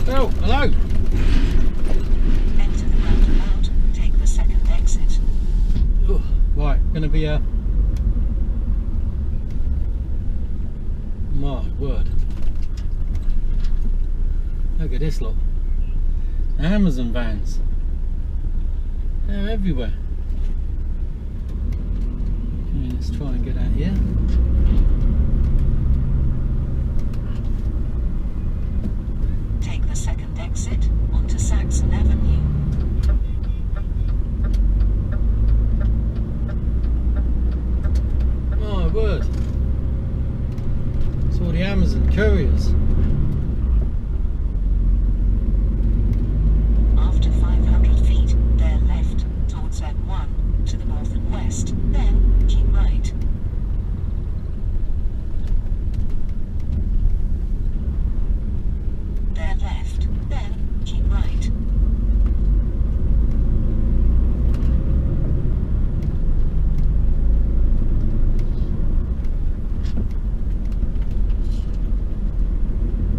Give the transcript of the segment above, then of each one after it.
Oh, hello. Enter the roundabout, take the second exit. Ooh, right, gonna be a... My word. Look at this lot. Amazon vans. They're everywhere. Okay, let's try and get out here. Take the second exit onto Saxon Avenue. My word. It's all the Amazon couriers. After 500 feet, bear left towards M1 to the north and west, then keep right. Bear left, then keep right.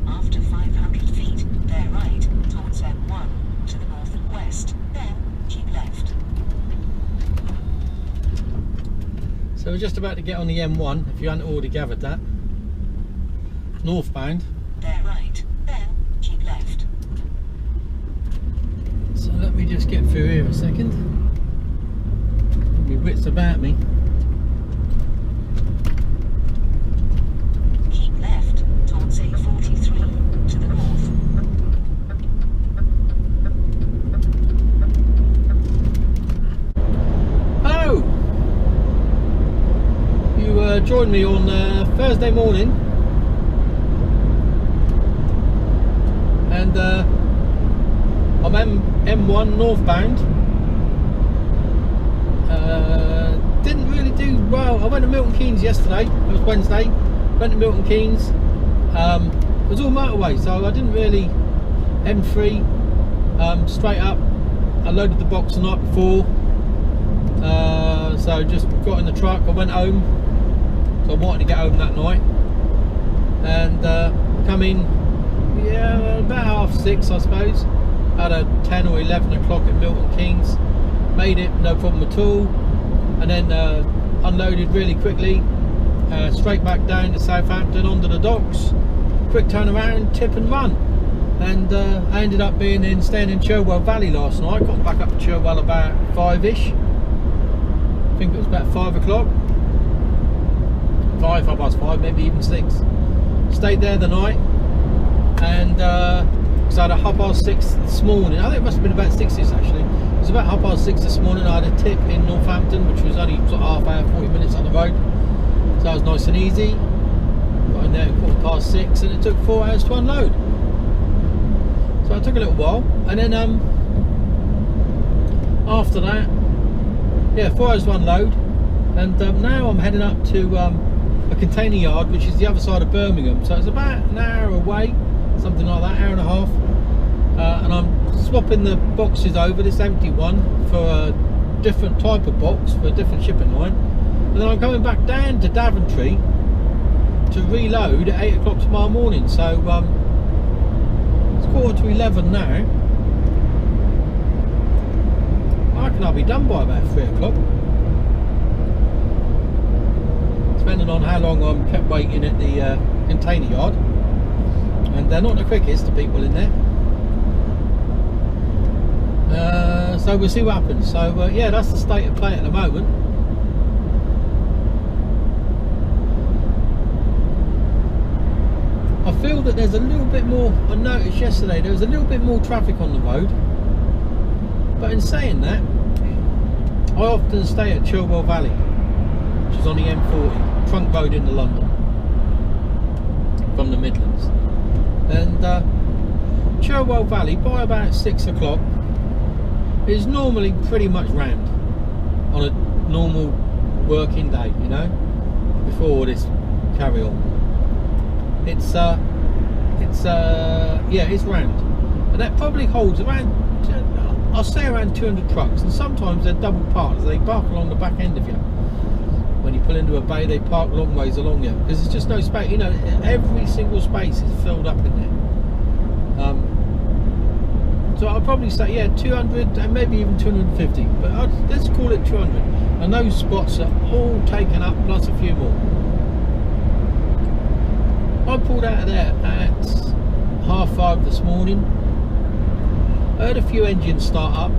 After 500 feet, bear right towards M1 to the north and west, then keep left. So we're just about to get on the M1, if you hadn't already gathered that. Northbound. Bear right, then keep left. So let me just get through here a second. My wits about me. Keep left towards A43 to the north. Hello! You joined me on Thursday morning. And I'm M1 northbound. Didn't really do well. I went to Milton Keynes yesterday. It was Wednesday. Went to Milton Keynes. It was all motorway, so I didn't really. M3 straight up. I loaded the box the night before. So just got in the truck. I went home. So I wanted to get home that night. And come in. Yeah, about 6:30, I suppose. Had a 10 or 11 o'clock at Milton Keynes. Made it, no problem at all. And then unloaded really quickly. Straight back down to Southampton, onto the docks. Quick turnaround, tip and run. And I ended up staying in Cherwell Valley last night. Got back up to Cherwell about 5-ish. I think it was about 5 o'clock. 5:05, maybe even 6. Stayed there the night. And so I had a 6:30 this morning. I think it must have been about 6-ish actually. It was about 6:30 this morning. I had a tip in Northampton, which was only sort of half hour, 40 minutes on the road. So that was nice and easy. Got in there at 6:15, and it took 4 hours to unload. So it took a little while, and then after that, yeah, 4 hours to unload, and now I'm heading up to a container yard, which is the other side of Birmingham. So it's about an hour away, something like that, hour and a half. And I'm swapping the boxes over, this empty one for a different type of box for a different shipping line. And then I'm going back down to Daventry to reload at 8 o'clock tomorrow morning. So it's 11:15 now. I reckon I'll be done by about 3 o'clock. Depending on how long I'm kept waiting at the container yard. And they're not the quickest, the people in there. So we'll see what happens. So yeah, that's the state of play at the moment. I feel that there's a little bit more. I noticed yesterday there was a little bit more traffic on the road. But in saying that, I often stay at Cherwell Valley, which is on the M40, trunk road into London, from the Midlands. And Cherwell Valley, by about 6 o'clock, is normally pretty much rammed on a normal working day, you know, before all this carry on. Yeah, it's rammed, and that probably holds around, I'll say around 200 trucks, and sometimes they're double parked, so they park along the back end of you. When you pull into a bay, they park long ways along you, because there's just no space, you know, every single space is filled up in there. So I'll probably say, yeah, 200 and maybe even 250, but let's call it 200. And those spots are all taken up, plus a few more. I pulled out of there at 5:30 this morning. I heard a few engines start up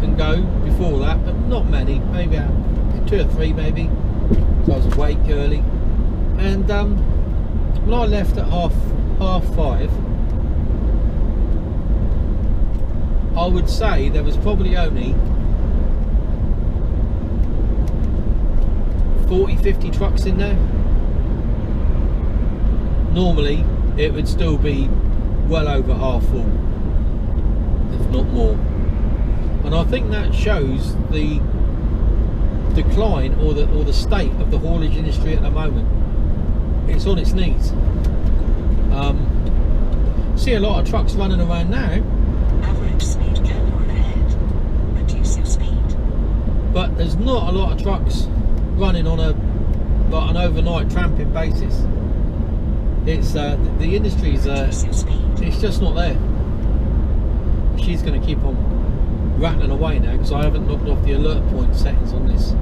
and go before that, but not many, maybe 2 or 3 maybe. So I was awake early. And when I left at half 5, I would say there was probably only 40-50 trucks in there. Normally it would still be well over half full, if not more. And I think that shows the decline or the state of the haulage industry at the moment. It's on its knees. See a lot of trucks running around now. Average speed camera ahead. Reduce your speed. But there's not a lot of trucks running on an overnight tramping basis. It's the industry's it's just not there. She's going to keep on rattling away now because I haven't knocked off the alert point settings on this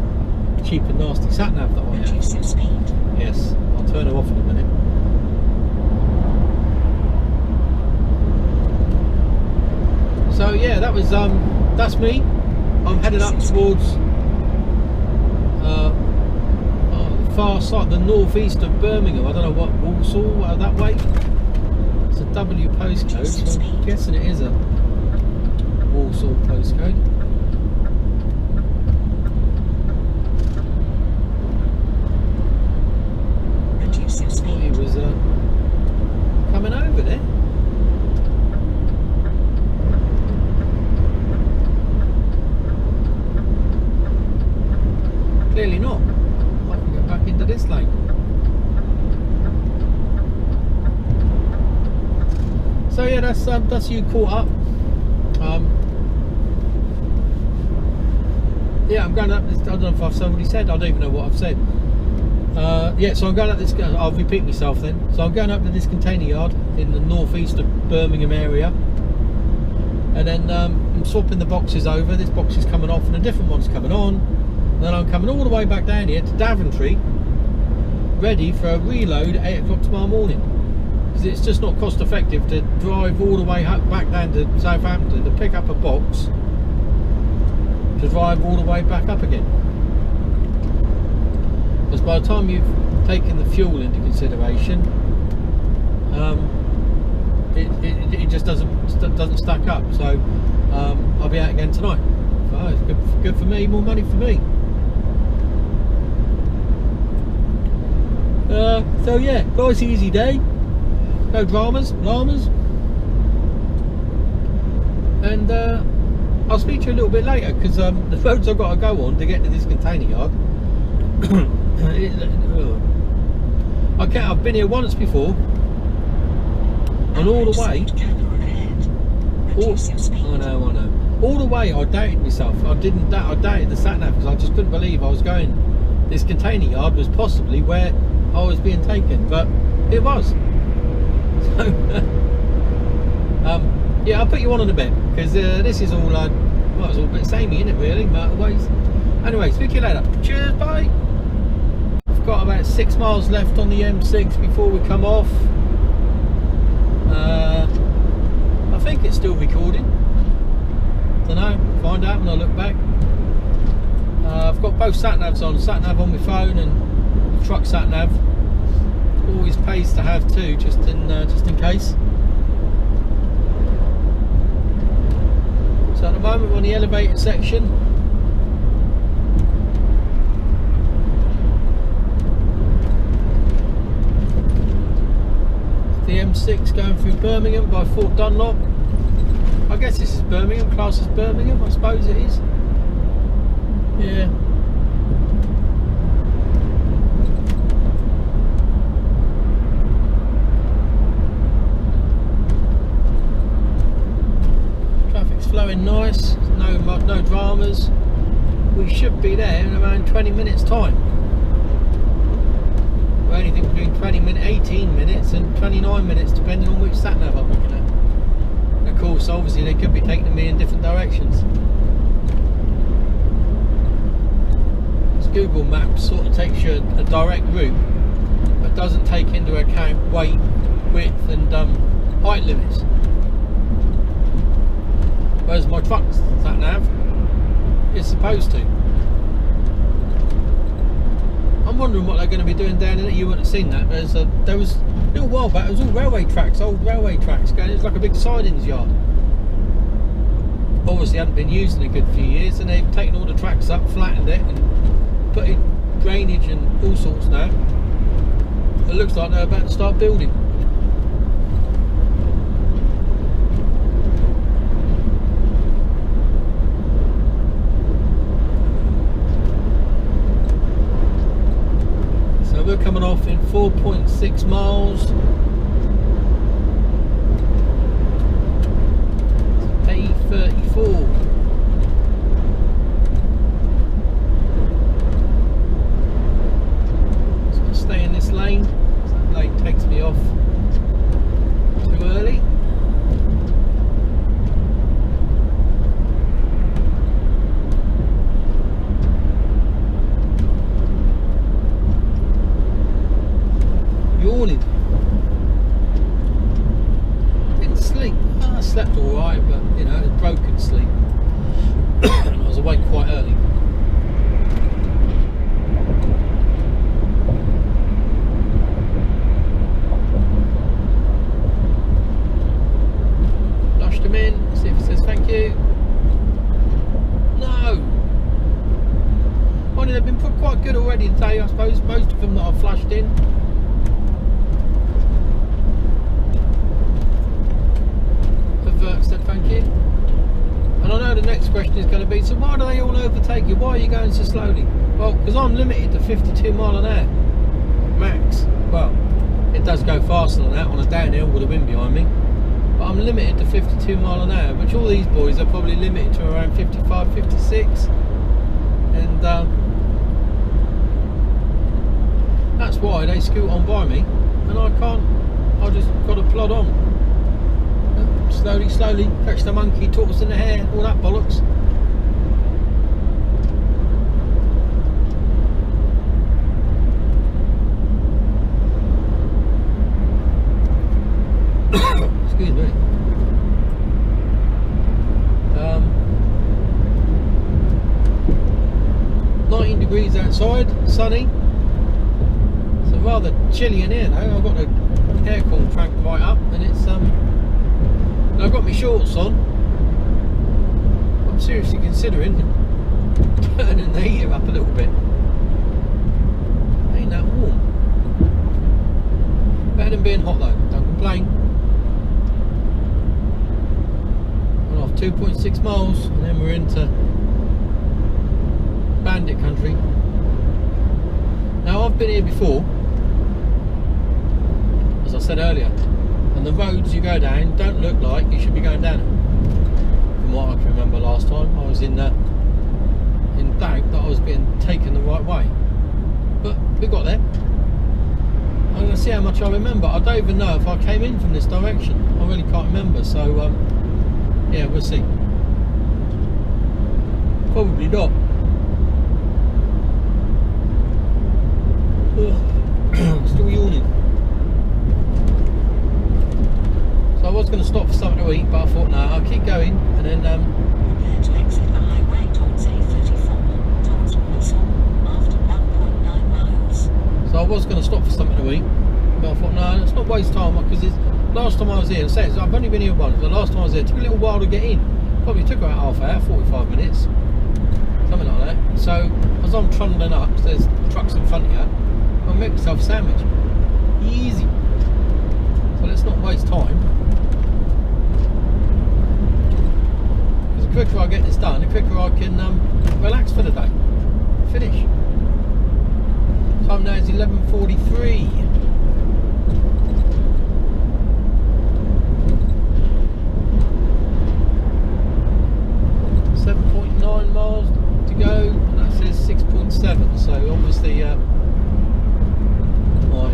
cheap and nasty sat nav that I have. Reduce your speed. Yes, I'll turn her off in a minute. So yeah, that was that's me. I'm heading up towards far side, the northeast of Birmingham. I don't know what, Walsall, that way. It's a W postcode, so I'm guessing it is a Walsall postcode. Reduce your speed. He was coming over there. Clearly not. I can get back into this lane. So yeah, that's you caught up. Yeah, I'm going up this. I don't know if I've already said. I don't even know what I've said. Yeah, so I'm going up this. I'll repeat myself then. So I'm going up to this container yard in the northeast of Birmingham area, and then I'm swapping the boxes over. This box is coming off, and a different one's coming on. And then I'm coming all the way back down here to Daventry, ready for a reload at 8 o'clock tomorrow morning. Because it's just not cost effective to drive all the way back down to Southampton to pick up a box, to drive all the way back up again. Because by the time you've taken the fuel into consideration, it just doesn't stack up. So I'll be out again tonight. So it's good for me, more money for me. So yeah, nice easy day, no dramas, llamas, and I'll speak to you a little bit later because the roads I've got to go on to get to this container yard. I've been here once before, and all the way. I know. All the way, I doubted myself. I doubted the sat nav because I just couldn't believe I was going. This container yard was possibly where I was being taken, but it was. So, yeah, I'll put you on in a bit because this is all, well, it's all a bit samey, isn't it, really, motorways. Anyway, speak to you later. Cheers, bye. I've got about 6 miles left on the M6 before we come off. I think it's still recording. Don't know, find out when I look back. I've got both sat navs on, sat nav on my phone and the truck sat nav. Always pays to have two, just in case. So at the moment we're on the elevated section. The M6 going through Birmingham by Fort Dunlop. I guess this is Birmingham, class as Birmingham, I suppose it is. Yeah. Traffic's flowing nice, no dramas. We should be there in around 20 minutes time. Or anything between 18 minutes and 29 minutes depending on which sat nav I'm looking at. Of course so obviously they could be taking me in different directions. Google Maps sort of takes you a direct route, but doesn't take into account weight, width and height limits. Whereas my truck's sat nav is supposed to. I'm wondering what they're going to be doing down in it. You wouldn't have seen that. There was a little while back, it was all railway tracks, old railway tracks going. It was like a big sidings yard. Obviously hadn't been used in a good few years, and they've taken all the tracks up, flattened it and put in drainage and all sorts now. It looks like they're about to start building. So we're coming off in 4.6 miles. A34. Stay in this lane, so that lane takes me off too early. Yawning. Didn't sleep. I slept alright, but you know, it was broken sleep. I was awake quite early. Him in, see if it says thank you. No. Well, they've been put quite good already today, I suppose. Most of them that I've flashed in. Have said thank you. And I know the next question is going to be, so why do they all overtake you? Why are you going so slowly? Well, because I'm limited to 52 mile an hour max. Well, it does go faster than that on a downhill with the wind behind me. But I'm limited to 52 mile an hour, which all these boys are probably limited to around 55, 56, and that's why they scoot on by me, and I can't. I just got to plod on, slowly, slowly. Catch the monkey, tortoise in the hare, all that bollocks. Excuse me. 19 degrees outside, sunny. So rather chilly in here though. I've got the aircon cranked right up, and it's and I've got my shorts on. I'm seriously considering turning the heater up a little bit. Ain't that warm? Better than being hot though. Don't complain. 2.6 miles and then we're into bandit country. Now I've been here before, as I said earlier, and the roads you go down don't look like you should be going down them. From what I can remember last time I was in doubt that I was being taken the right way, but we got there. I'm going to see how much I remember. I don't even know if I came in from this direction. I really can't remember, so yeah, we'll see. Probably not. Still yawning. So I was going to stop for something to eat, but I thought, no, I'll keep going, and then prepare to exit the highway towards A34 towards Walsall after 1.9 miles. So I was going to stop for something to eat, but I thought, no, let's not waste time, because last time I was here, I've only been here once, but the last time I was here, it took a little while to get in. Probably took about half an hour, 45 minutes, something like that. So as I'm trundling up, so there's trucks in front of you, I'll make myself a sandwich. Easy. So let's not waste time. Because the quicker I get this done, the quicker I can relax for the day. Finish. Time now is 11:43. Miles to go, and that says 6.7, so obviously my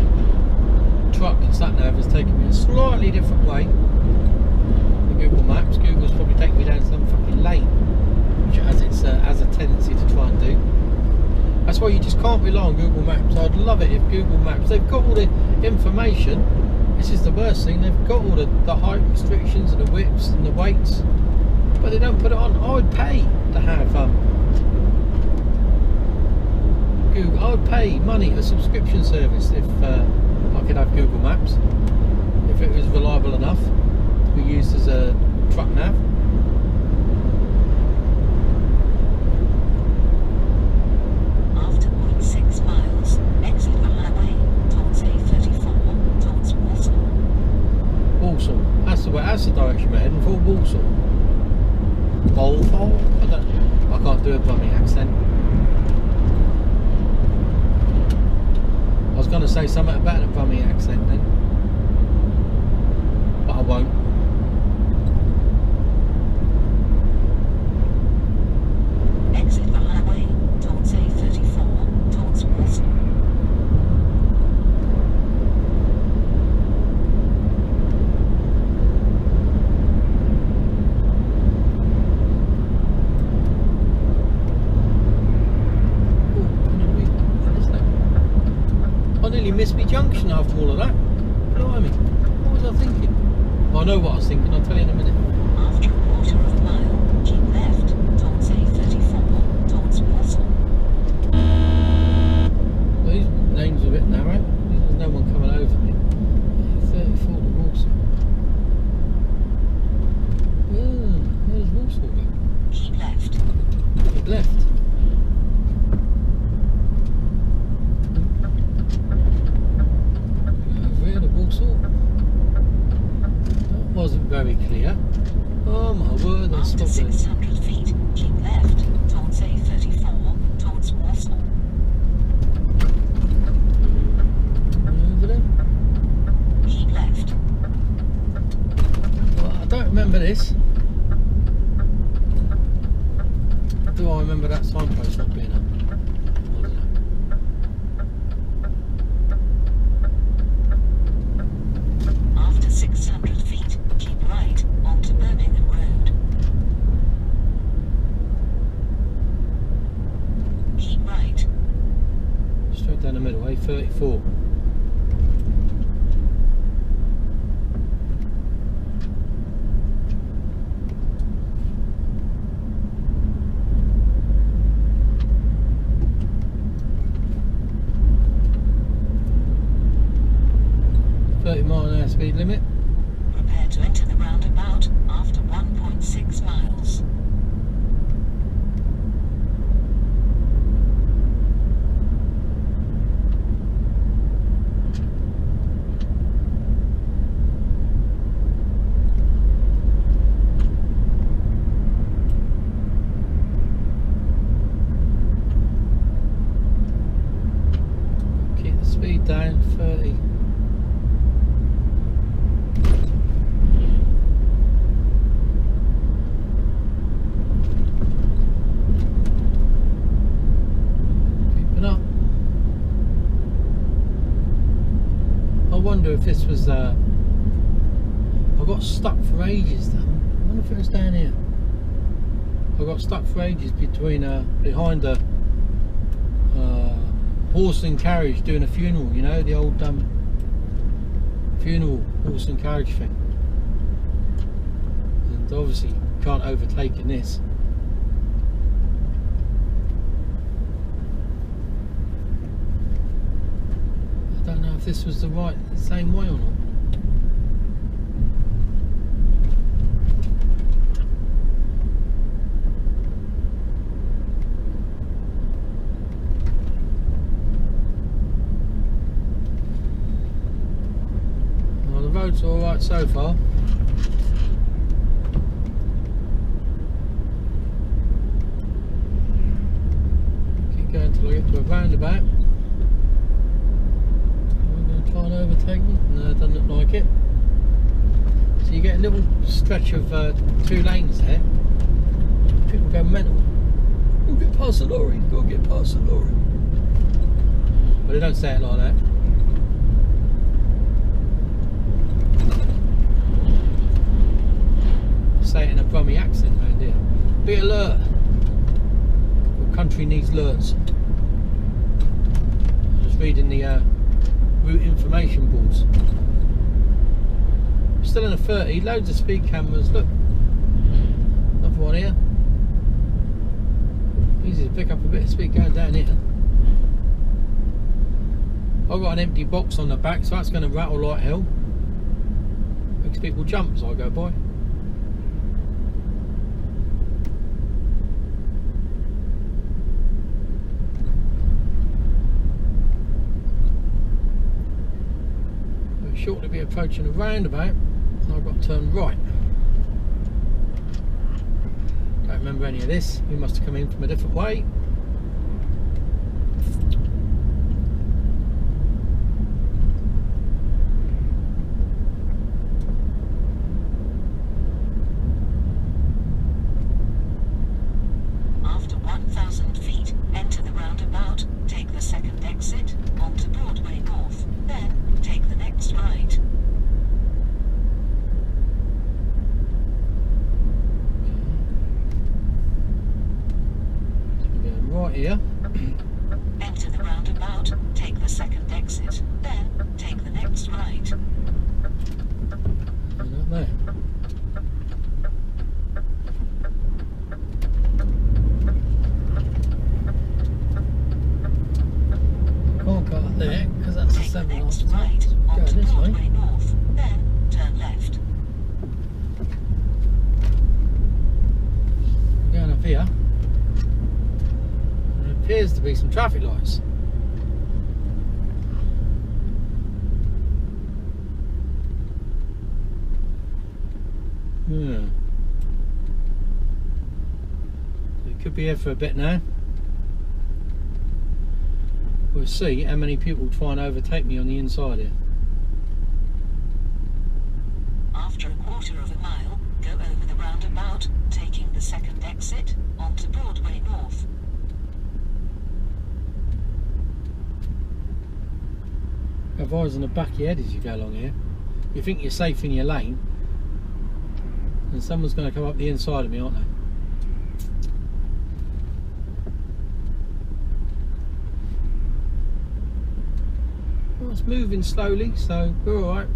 truck sat nav is taking me a slightly different way. The Google Maps, Google's probably taking me down some fucking lane, which has a tendency to try and do. That's why you just can't rely on Google Maps. I'd love it if Google Maps, they've got all the information. This is the worst thing, they've got all the height restrictions and the widths and the weights, but they don't put it on. I would pay to have Google. I would pay money, a subscription service, if I could have Google Maps, if it was reliable enough to be used as a truck nav. After 0.6 miles, exit the highway towards A34 towards Walsall. Walsall. That's the way. That's the direction we're heading for. Walsall. Walsall. I can't do a Brummie accent. I was going to say something about a Brummie accent then, but I won't. Exit the highway towards A34 towards Walsall. I nearly missed me junction after all of that. Blimey, what was I thinking? I know what I was thinking, I'll tell you in a minute. After a quarter of a mile, keep left towards A34 towards Walsall. Well, these lanes are a bit narrow. There's no one coming over me. 34 to Walsall. Where's Walsall go? Keep left. Keep left. That wasn't very clear. Oh my word, I After stopped 600 feet, keep left towards A34 towards Walsall. over there. Keep left. Well, I don't remember this. Do I remember that signpost not being up? After 600 feet, keep right onto Birmingham Road. Keep right. Straight down the middle, A34. .30-mile-an-hour speed limit. Prepare to enter the roundabout after 1.6 miles. Keep the speed down, 30. I wonder if this was I got stuck for ages then. I wonder if it was down here. I got stuck for ages between behind a horse and carriage doing a funeral, you know, the old funeral horse and carriage thing. And obviously can't overtake in this. I don't know if this was the same way or not. Well, the road's all right so far. Keep going till I get to a roundabout. Try and overtake me? No, it doesn't look like it. So you get a little stretch of 2 lanes there. People go mental. Go get past the lorry, go get past the lorry. But they don't say it like that. Be alert. Your country needs alerts. I'm just reading the route information boards. Still in a 30, loads of speed cameras. Look, another one here. Easy to pick up a bit of speed going down here. I've got an empty box on the back, so that's going to rattle like hell. Makes people jump as I go by. We'll shortly be approaching a roundabout, and I've got to turn right. Don't remember any of this. We must have come in from a different way. After 1,000 feet, enter the roundabout, take the second exit onto Broadway North, then take the next right. Right here. Enter the roundabout, take the second exit, then take the next right. And up there. Can't go up there because that's a Take the 7 next after right that. Go onto this way. Broadway North, then turn left. Going up here. There appears to be some traffic lights. Yeah. It could be here for a bit now. We'll see how many people try and overtake me on the inside here. After a quarter of a mile, go over the roundabout, taking the second exit onto Broadway North. Have eyes on the back of your head as you go along here. You think you're safe in your lane, and someone's going to come up the inside of me, aren't they? Well, it's moving slowly, so we're all right.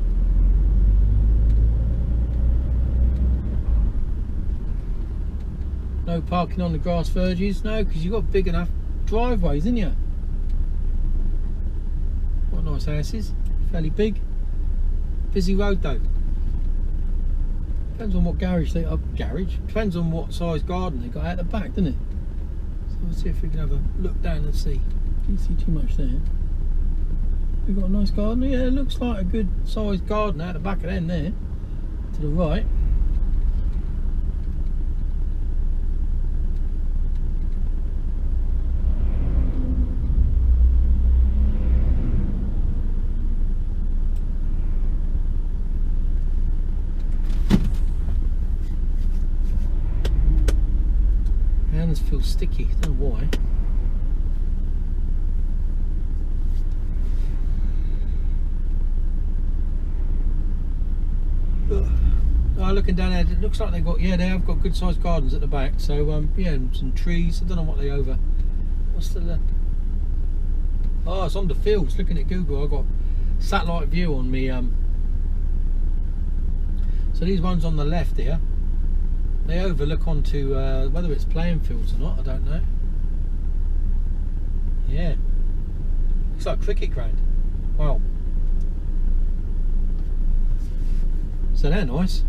No parking on the grass verges, no, because you've got big enough driveways, haven't you? What nice houses, fairly big. Busy road though. Depends on what depends on what size garden they got out the back, doesn't it? So let's see if we can have a look down and see. Can't see too much there. We've got a nice garden. Yeah, it looks like a good sized garden out the back of them there. To the right. Hands feel sticky, don't know why. Looking down there, it looks like they've got, yeah, they have got good sized gardens at the back. So yeah, and some trees. I don't know what they over. What's the? Oh, it's on the fields. Looking at Google, I've got satellite view on me. So these ones on the left here, they overlook onto whether it's playing fields or not. I don't know. Yeah, looks like a cricket ground. Wow. So they're nice.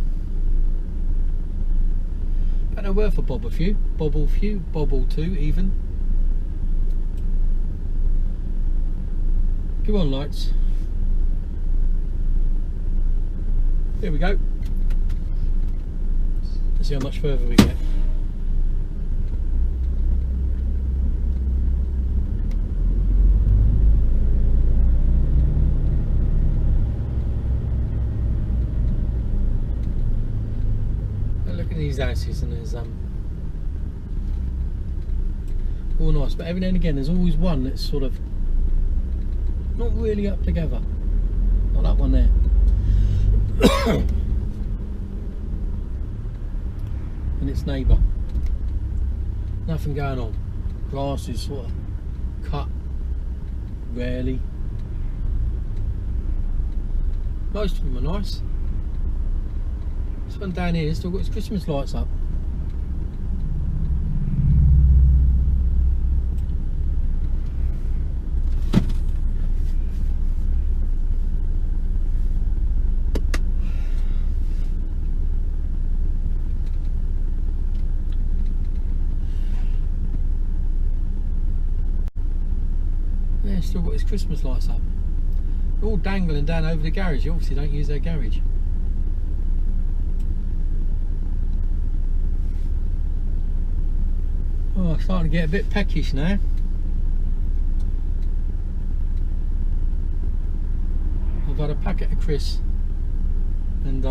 Better worth a bob a few, bobble two even. Come on, lights. Here we go. Let's see how much further we get. These houses, and there's all nice, but every now and again there's always one that's sort of not really up together, like that one there. And its neighbour. Nothing going on. Grass is sort of cut rarely. Most of them are nice. This one down here has still got its Christmas lights up. Yeah, still got its Christmas lights up. They're all dangling down over the garage. You obviously don't use their garage. Oh, I'm starting to get a bit peckish now. I've had a packet of crisps and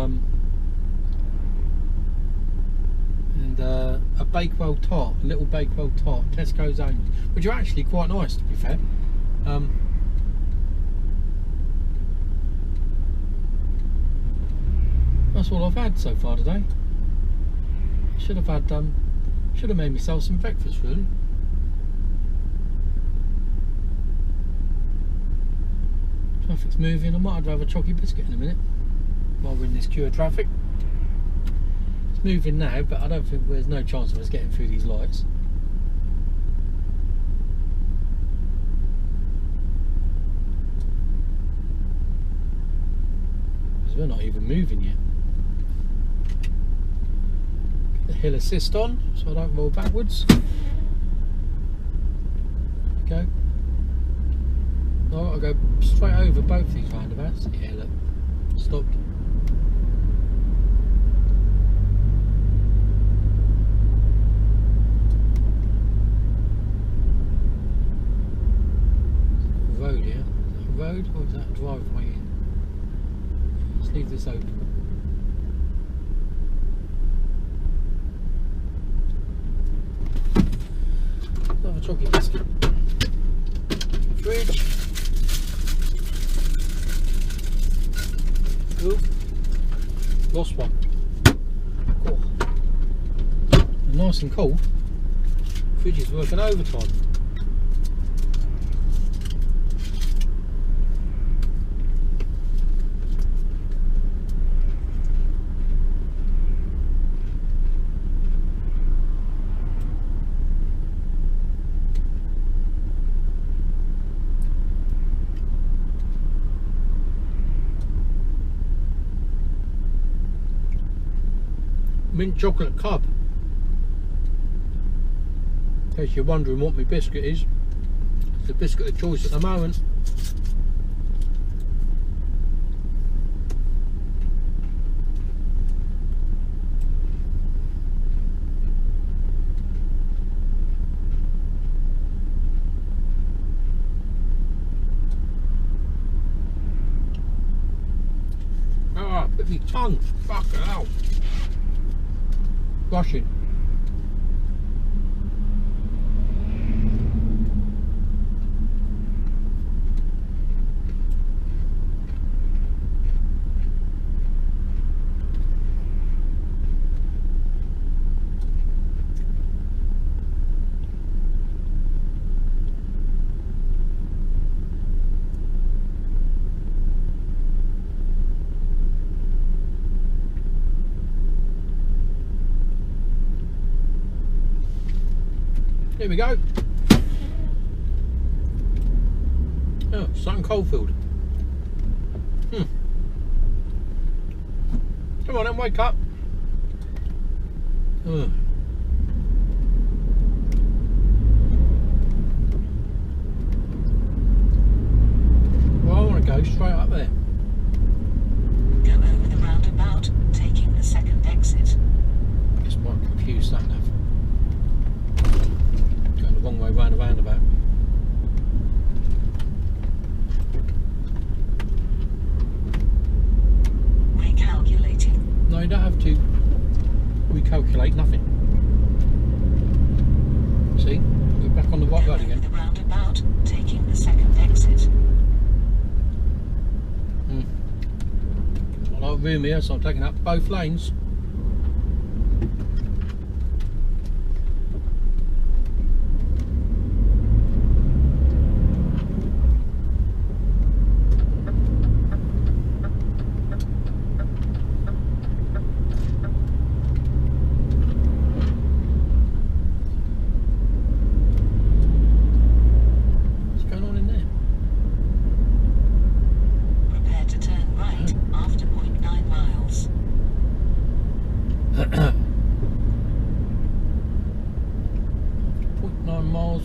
a Bakewell tart, a little Bakewell tart, Tesco's own, which are actually quite nice, to be fair. That's all I've had so far today. Should have had should have made myself some breakfast, really. Traffic's moving. I might have to have a chalky biscuit in a minute while we're in this queue of traffic. It's moving now, but I don't think there's no chance of us getting through these lights. Because we're not even moving yet. Get the hill assist on so I don't roll backwards. Go. I've got to go straight over both these roundabouts. Yeah, look, stopped. Road here. Is that a road or is that a driveway in? Let's leave this open. Another chalky biscuit. Fridge. Ooh, lost one. Oh. Nice and cold. Fridge is working overtime. Mint chocolate cub. In case you're wondering what my biscuit is, it's a biscuit of choice at the moment. Ah, bit me tongue. Fuck it out. Rushing. Here we go. Oh, Sutton Coldfield. Come on then, wake up. Well, I want to go straight up there. Go over the roundabout, taking the second exit. This might confuse that now. Going the wrong way round a roundabout. Recalculating. No, you don't have to recalculate nothing. See? We're back on the right Go road over again. the roundabout, taking the second exit. I like room here, so I'm taking up both lanes.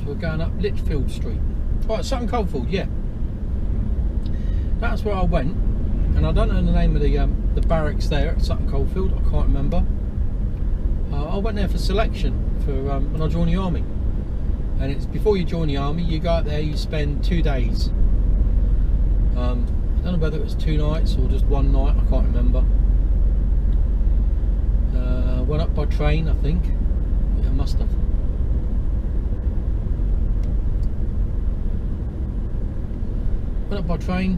we're going up Litchfield Street. Right, Sutton Coldfield, yeah. That's where I went, and I don't know the name of the barracks there at Sutton Coldfield. I can't remember. I went there for selection for when I joined the army, and it's before you join the army, you go out there, you spend 2 days. I don't know whether it was 2 nights or just 1 night. I can't remember. Went up by train, I think. Yeah, I must have. Went up by train,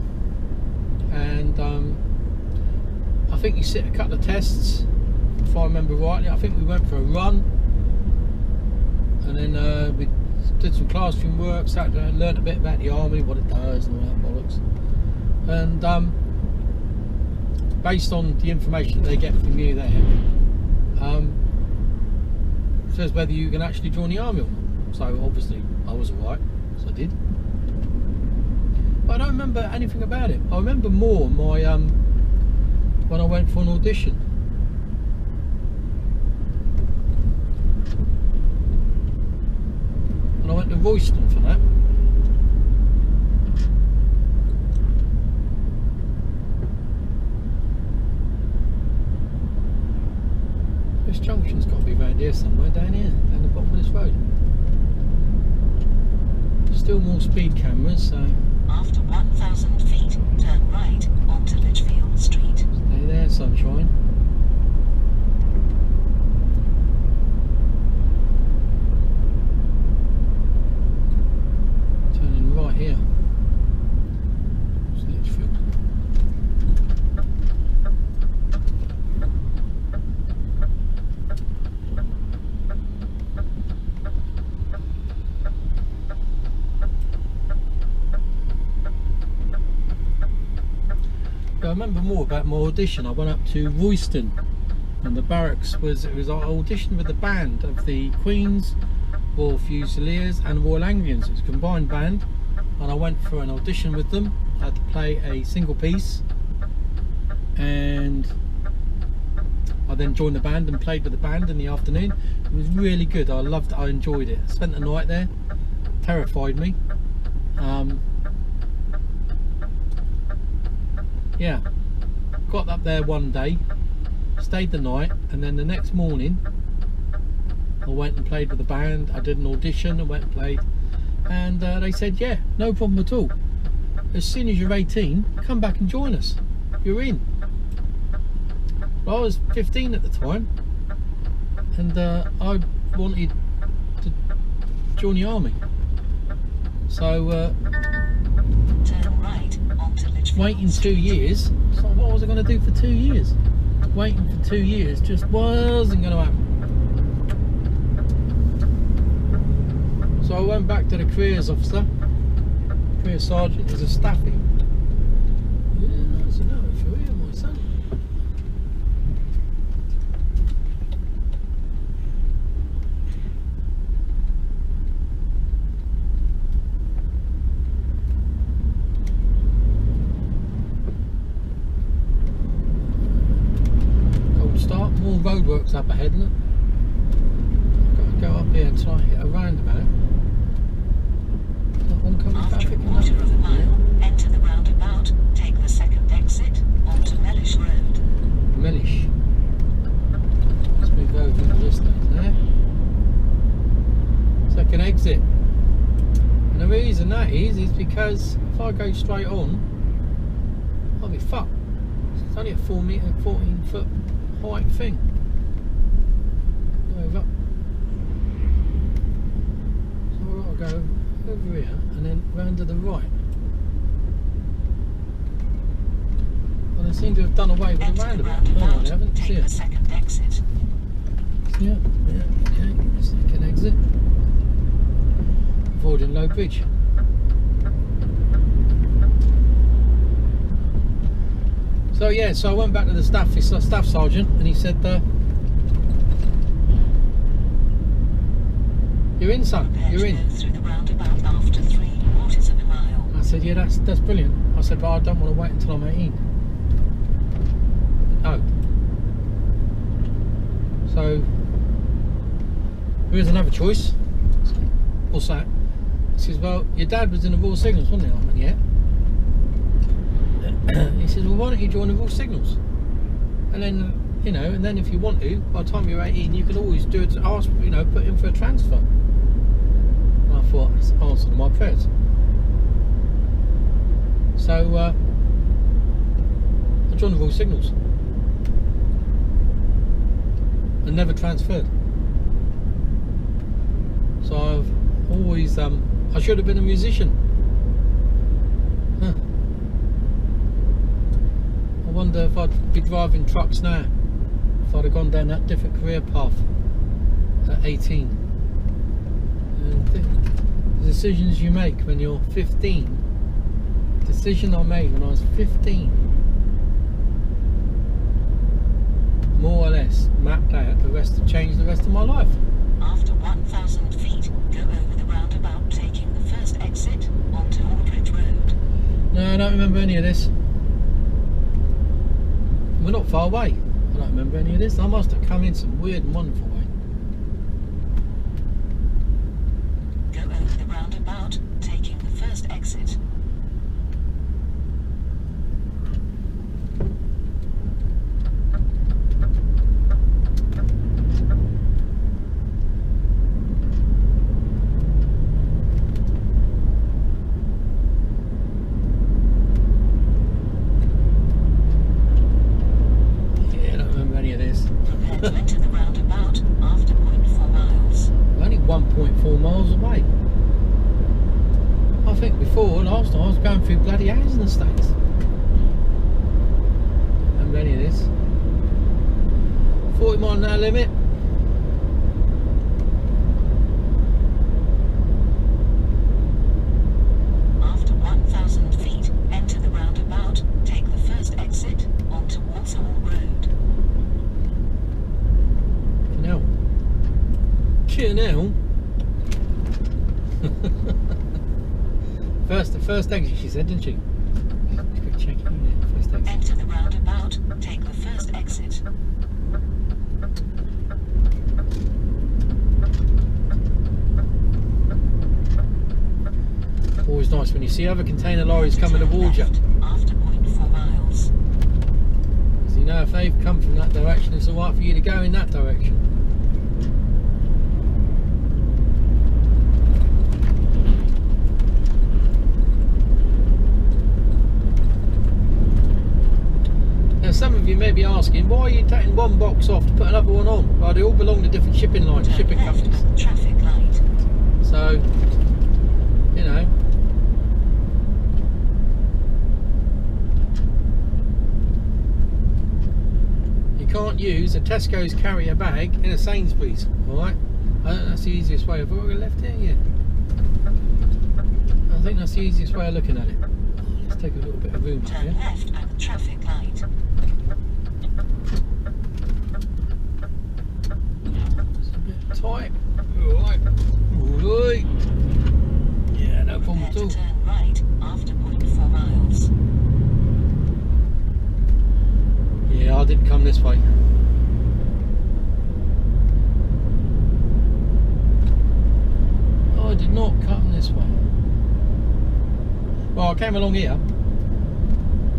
and I think you sit a couple of tests, if I remember rightly. I think we went for a run, and then we did some classroom work, sat down, learned a bit about the army, what it does and all that bollocks. And based on the information that they get from you there, says whether you can actually join the army or not. So obviously I was alright, so I did. But I don't remember anything about it. I remember more my when I went for an audition. And I went to Royston for that. This junction's got to be around here somewhere, down here, down the bottom of this road. Still more speed cameras, so... After 1,000 feet, turn right onto Litchfield Street. Stay there, sunshine. Turning right here. It's Litchfield. I remember more about my audition. I went up to Royston, and the barracks was I auditioned with the band of the Queen's, Royal Fusiliers and Royal Anglians. It was a combined band, and I went for an audition with them. I had to play a single piece, and I then joined the band and played with the band in the afternoon. It was really good. I loved it. I enjoyed it. I spent the night there. Terrified me. Yeah, got up there one day, stayed the night, and then the next morning I went and played with the band. I did an audition and went and played, and they said, yeah, no problem at all. As soon as you're 18, come back and join us. You're in. Well, I was 15 at the time, and I wanted to join the army. So waiting 2 years, so what was I going to do for 2 years? Waiting for 2 years just wasn't going to happen. So I went back to the careers officer, career sergeant, as a staffy. Yeah, nice to know if you're here, my son. More roadworks up ahead, look. I've got to go up here and try and hit a roundabout. Oncoming traffic. After a quarter of a mile, enter the roundabout, take the second exit onto Mellish Road. Mellish. Let's move over to this thing there. Second exit. And the reason that is because if I go straight on, I'll be fucked. It's only a 4 metre, 14 foot height thing. Over. So I'll go over here and then round to the right. Well, they seem to have done away with the roundabout. Oh, they haven't. See it? Second exit. See it? Yeah, okay. Second exit. Avoiding Low Bridge. So yeah, so I went back to the staff sergeant, and he said, "You're in, son. You're in." Through the roundabout after 3/4 of a mile. I said, "Yeah, that's brilliant." I said, "But I don't want to wait until I'm 18." Oh, so here's another choice. What's that? says, well, your dad was in the Royal Signals, wasn't he? I went, yeah. He says, well, why don't you join the Royal Signals? And then, you know, and then if you want to, by the time you're 18, you can always do it, ask, you know, put in for a transfer. And I thought, it's the answer to my prayers. So, I joined the Royal Signals. And never transferred. So I've always, I should have been a musician. Huh. I wonder if I'd be driving trucks now, if I'd have gone down that different career path at 18. And the decisions you make when you're 15, decision I made when I was 15, more or less mapped out the rest to change the rest of my life. After 1,000 feet, go over the roundabout, taking the first exit onto Aldridge Road. No, I don't remember any of this. We're not far away. I don't remember any of this. I must have come in some weird and wonderful way. Go over the roundabout, taking the first exit. To enter the roundabout after 0.4 miles. We're only 1.4 miles away. I think before, last time I was going through bloody housing estates. Don't remember any of this. 40 mile an hour limit. After 1,000 feet, enter the roundabout, take the first exit onto Walsall Road. Now. First exit, she said, didn't she? Quick check it. First exit. Enter the roundabout, take the first exit. Always nice when you see other container lorries coming towards you. After 0.4 miles. Because you know if they've come from that direction, it's alright for you to go in that direction. Some of you may be asking, why are you taking one box off to put another one on? Well, they all belong to different shipping lines, shipping companies. Traffic light. So, you know. You can't use a Tesco's carrier bag in a Sainsbury's, alright? I think that's the easiest way. Have I got a left here? Yeah. I think that's the easiest way of looking at it. Let's take a little bit of room Turn here. left at the traffic light. Tight. Alright. Alright. Yeah, no problem at all. Turn right after 0.4 miles. Yeah, I didn't come this way. I did not come this way. Well, I came along here.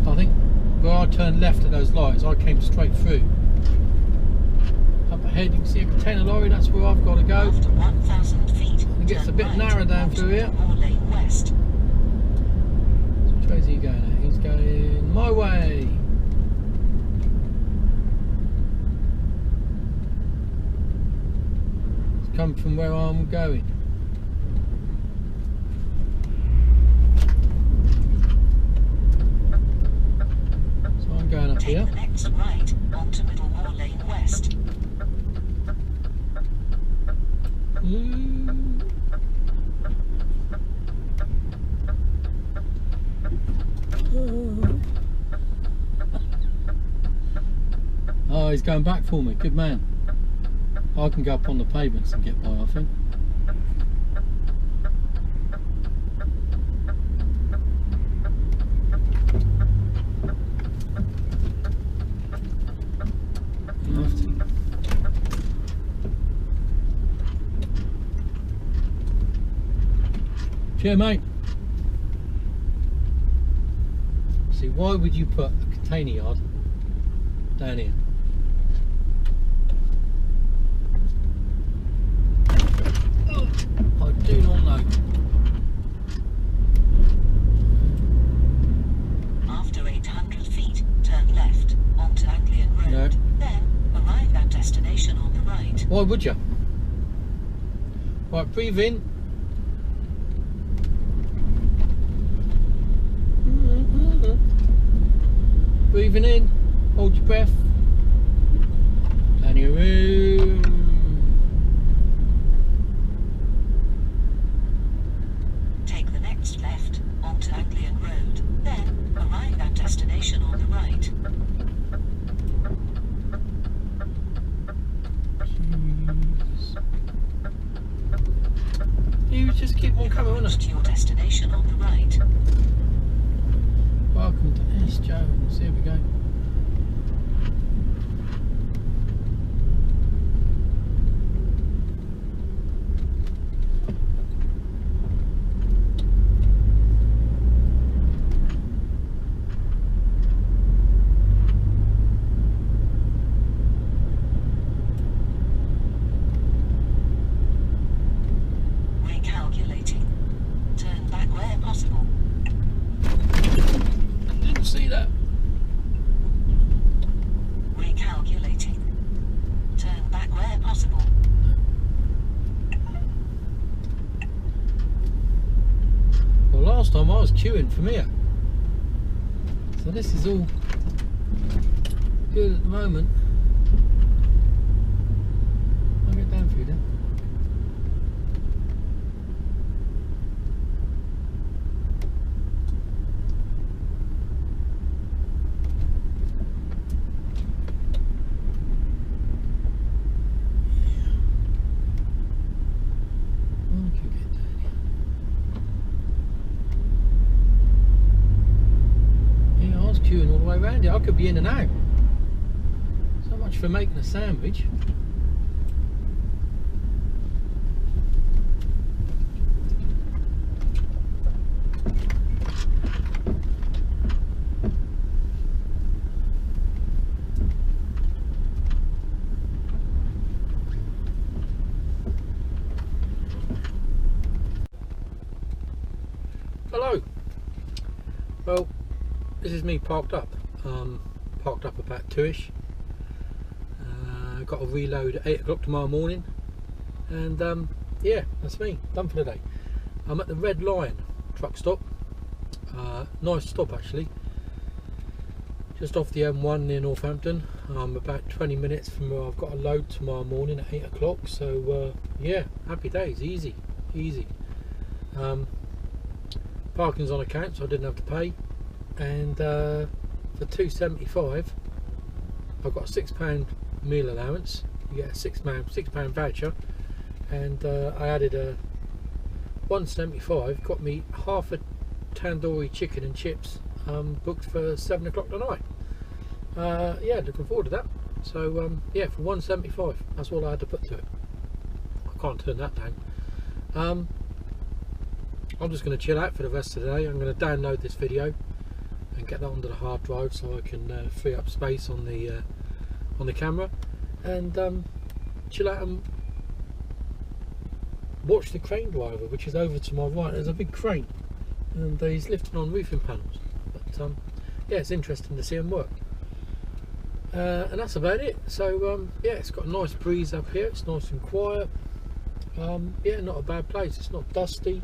I think where I turned left at those lights, I came straight through. Up ahead you can see a container lorry, that's where I've got to go. After 1,000 feet, It gets a bit narrow down through here. Lane west. So which way is he going at? He's going my way. He's come from where I'm going. So I'm going up here. Take the next right onto Middlemore Lane West. Oh, he's going back for me. Good man. I can go up on the pavements and get by, I think. Cheer, mate. See, why would you put a container yard down here? Oh, I do not know. After 800 feet, turn left onto Anglian Road. No. Then arrive at destination on the right. Why would you? Right, breathe in. Breathing in. Hold your breath. Down your room. Take the next left onto Anglian Road. Then arrive at destination on the right. Jeez. You just keep on coming, wouldn't To it? your destination on the right. Welcome to S. Jones. Here we go. Recalculating. Turn back where possible. Didn't see that. Recalculating. Turn back where possible. Well, last time I was queuing from here. So this is all good at the moment. I'll get down for you then. I can get down here. Yeah, I was queuing all the way around here. I could be in and out. So much for making a sandwich. Hello. Well, this is me parked up. Parked up about 2ish. Got a reload at 8 o'clock tomorrow morning, and yeah, that's me, done for the day. I'm at the Red Lion truck stop. Nice stop actually, just off the M1 near Northampton. About 20 minutes from where I've got a load tomorrow morning at 8 o'clock. So yeah, happy days, easy. Parking's on account, so I didn't have to pay, and for £2.75 I've got a £6 meal allowance. You get a £6 voucher, and I added a £1.75, got me half a tandoori chicken and chips, booked for 7 o'clock tonight. Yeah, looking forward to that. So yeah, for £1.75, that's all I had to put to it. I can't turn that down. I'm just going to chill out for the rest of the day. I'm going to download this video and get that onto the hard drive so I can free up space on the camera, and chill out and watch the crane driver, which is over to my right. There's a big crane, and he's lifting on roofing panels. But yeah, it's interesting to see him work. And that's about it. So yeah, it's got a nice breeze up here. It's nice and quiet. Yeah, not a bad place. It's not dusty.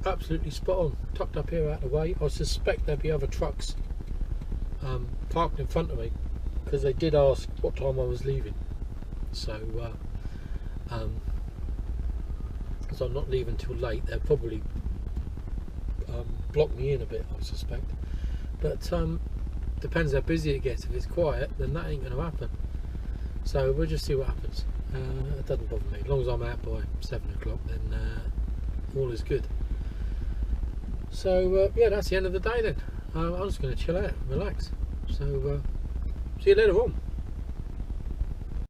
Absolutely spot on. Tucked up here out of the way. I suspect there'll be other trucks parked in front of me, because they did ask what time I was leaving. So because I'm not leaving till late, they'll probably block me in a bit, I suspect. But depends how busy it gets. If it's quiet, then that ain't going to happen. So we'll just see what happens. It doesn't bother me. As long as I'm out by 7 o'clock, then all is good. So yeah, that's the end of the day then. I'm just going to chill out, relax. So see you later on.